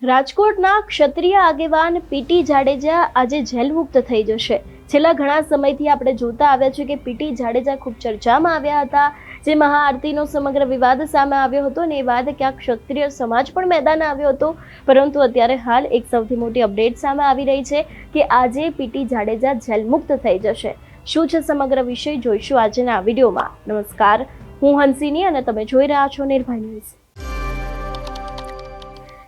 રાજકોટના ક્ષત્રિય આગેવાન પીટી જાડેજા આજે જેલમુક્ત થઈ જશે। છેલ્લા ઘણા સમયથી આપણે જોતા આવ્યા છે કે પીટી જાડેજા ખૂબ ચર્ચામાં આવ્યા હતા, જે મહાઆરતીનો સમગ્ર વિવાદ સામે આવ્યો હતો અને એ બાદ ક્યાંક ક્ષત્રિય સમાજ પણ મેદાને આવ્યો હતો। પરંતુ અત્યારે હાલ એક સૌથી મોટી અપડેટ સામે આવી રહી છે કે આજે પીટી જાડેજા જેલમુક્ત થઈ જશે। શું છે સમગ્ર વિષય જોઈશું આજના આ વિડીયોમાં। નમસ્કાર, હું હંસિની અને તમે જોઈ રહ્યા છો નિર્ભય ન્યૂઝ।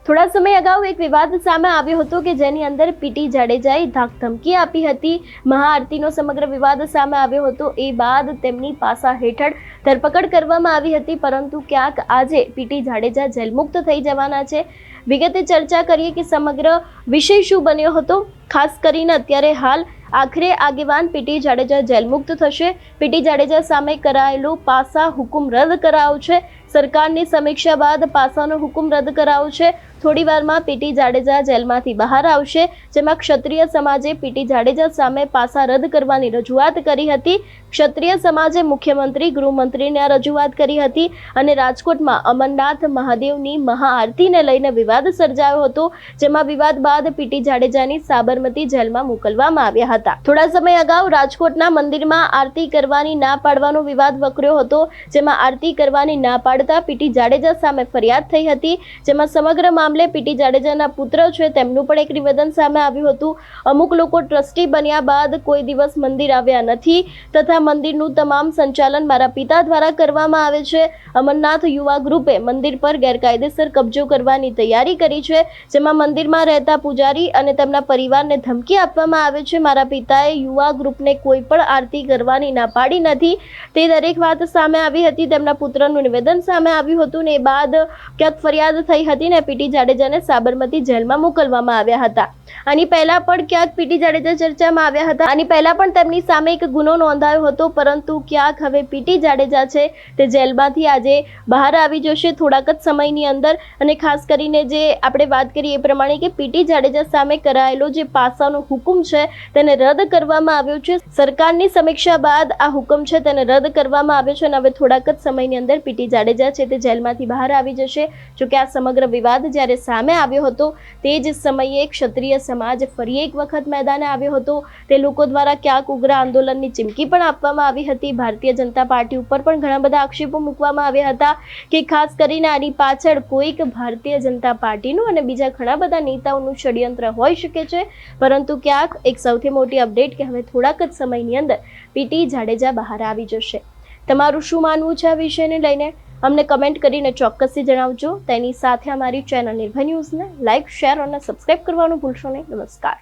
થોડા સમય અગાઉ એક વિવાદ સામે આવ્યો હતો કે જેની અંદર પીટી જાડેજાએ ધાકધમકી આપી હતી। મહાઆરતીનો સમગ્ર વિવાદ સામે આવ્યો હતો, એ બાદ તેમની પાસા હેઠળ ધરપકડ કરવામાં આવી હતી, પરંતુ ક્યાંક આજે પીટી જાડેજા જેલમુક્ત થઈ જવાના છે। વિગતે ચર્ચા કરીએ કે સમગ્ર વિષય શું બન્યો હતો। ખાસ કરીને અત્યારે હાલ આખરે આગેવાન પીટી જાડેજા જેલમુક્ત થશે। પીટી જાડેજા સામે કરાયેલો પાસા હુકમ રદ કરાયો છે। સરકારની સમીક્ષા બાદ પાસાનો હુકમ રદ કરાયો છે। થોડી વારમાં પીટી જાડેજા જેલમાંથી બહાર આવશે, જેમાં ક્ષત્રિય સમાજે પીટી જાડેજા સામે પાસા રદ કરવાની રજૂઆત કરી હતી। ક્ષત્રિય સમાજે મુખ્યમંત્રી ગૃહમંત્રીને આ રજૂઆત કરી હતી અને રાજકોટમાં અમરનાથ મહાદેવની મહાઆરતીને લઈને વિવાદ સર્જાયો હતો, જેમાં વિવાદ બાદ પીટી જાડેજાની સાબરમતી જેલમાં મોકલવામાં આવ્યા હતા। થોડા સમય અગાઉ રાજકોટના મંદિરમાં આરતી કરવાની ના પાડવાનો વિવાદ વકર્યો હતો, જેમાં આરતી કરવાની ના પાડતા પીટી જાડેજા સામે ફરિયાદ થઈ હતી, જેમાં સમગ્ર મામલે પીટી જાડેજાના પુત્ર છે તેમનું પણ એક નિવેદન સામે આવ્યું હતું। અમુક લોકો ટ્રસ્ટી બન્યા બાદ કોઈ દિવસ મંદિર આવ્યા નથી તથા મંદિરનું તમામ સંચાલન મારા પિતા દ્વારા કરવામાં આવે છે। અમરનાથ યુવા ગ્રુપે મંદિર પર ગેરકાયદેસર કબજો કરવાની તૈયારી કરી છે, જેમાં મંદિરમાં રહેતા પૂજારી અને તેમના પરિવારને ધમકી આપવામાં આવે છે। મારા પિતાએ યુવા ગ્રુપને કોઈ પણ આરતી કરવાની ના પાડી નથી, તે દરેક વાત સામે આવી હતી। તેમના પુત્રનું નિવેદન સામે આવ્યું હતું ને એ બાદ ક્યાંક ફરિયાદ થઈ હતી ને પીટી જાડેજાને સાબરમતી જેલમાં મોકલવામાં આવ્યા હતા। આની પહેલા પણ ક્યાંક પીટી જાડેજા ચર્ચામાં આવ્યા હતા। આની પહેલા પણ તેમની સામે એક ગુનો નોંધાયો હતો, પરંતુ ક્યાંક હવે પીટી જાડેજા છે તે જેલમાંથી આજે બહાર આવી જશે થોડાક જ સમયની અંદર। અને ખાસ કરીને જે આપણે વાત કરીએ એ પ્રમાણે કે પીટી જાડેજા સામે કરાયેલો જે પાસાનો હુકમ છે તેને રદ કરવામાં આવ્યો છે। સરકારની સમીક્ષા બાદ આ હુકમ છે તેને રદ કરવામાં આવ્યો છે અને હવે થોડાક જ સમયની અંદર પીટી જાડેજા છે તે જેલમાંથી બહાર આવી જશે। જોકે આ સમગ્ર વિવાદ જ્યારે સામે આવ્યો હતો તે જ સમયે ક્ષત્રિય સમાજ ફરી એક વખત મેદાને આવ્યો હતો। તે લોકો દ્વારા ક્યાંક ઉગ્ર આંદોલનની ચીમકી પણ આપવામાં આવી હતી। ભારતીય જનતા પાર્ટી ઉપર પણ ઘણા બધા આક્ષેપો મૂકવામાં આવ્યા હતા કે ખાસ કરીને આની પાછળ કોઈક ભારતીય જનતા પાર્ટીનું અને બીજા ઘણા બધા નેતાઓનું ષડયંત્ર હોઈ શકે છે, પરંતુ ક્યાંક એક સૌથી મોટી અપડેટ કે હવે થોડાક જ સમયની અંદર પીટી જાડેજા બહાર આવી જશે। તમારું શું માનવું છે આ વિષયને લઈને અમને કમેન્ટ કરીને ચોક્કસથી જણાવજો। તેની સાથે અમારી ચેનલ નિર્ભય ન્યૂઝને લાઇક, શેર અને સબસ્ક્રાઇબ કરવાનું ભૂલશો નહીં। નમસ્કાર।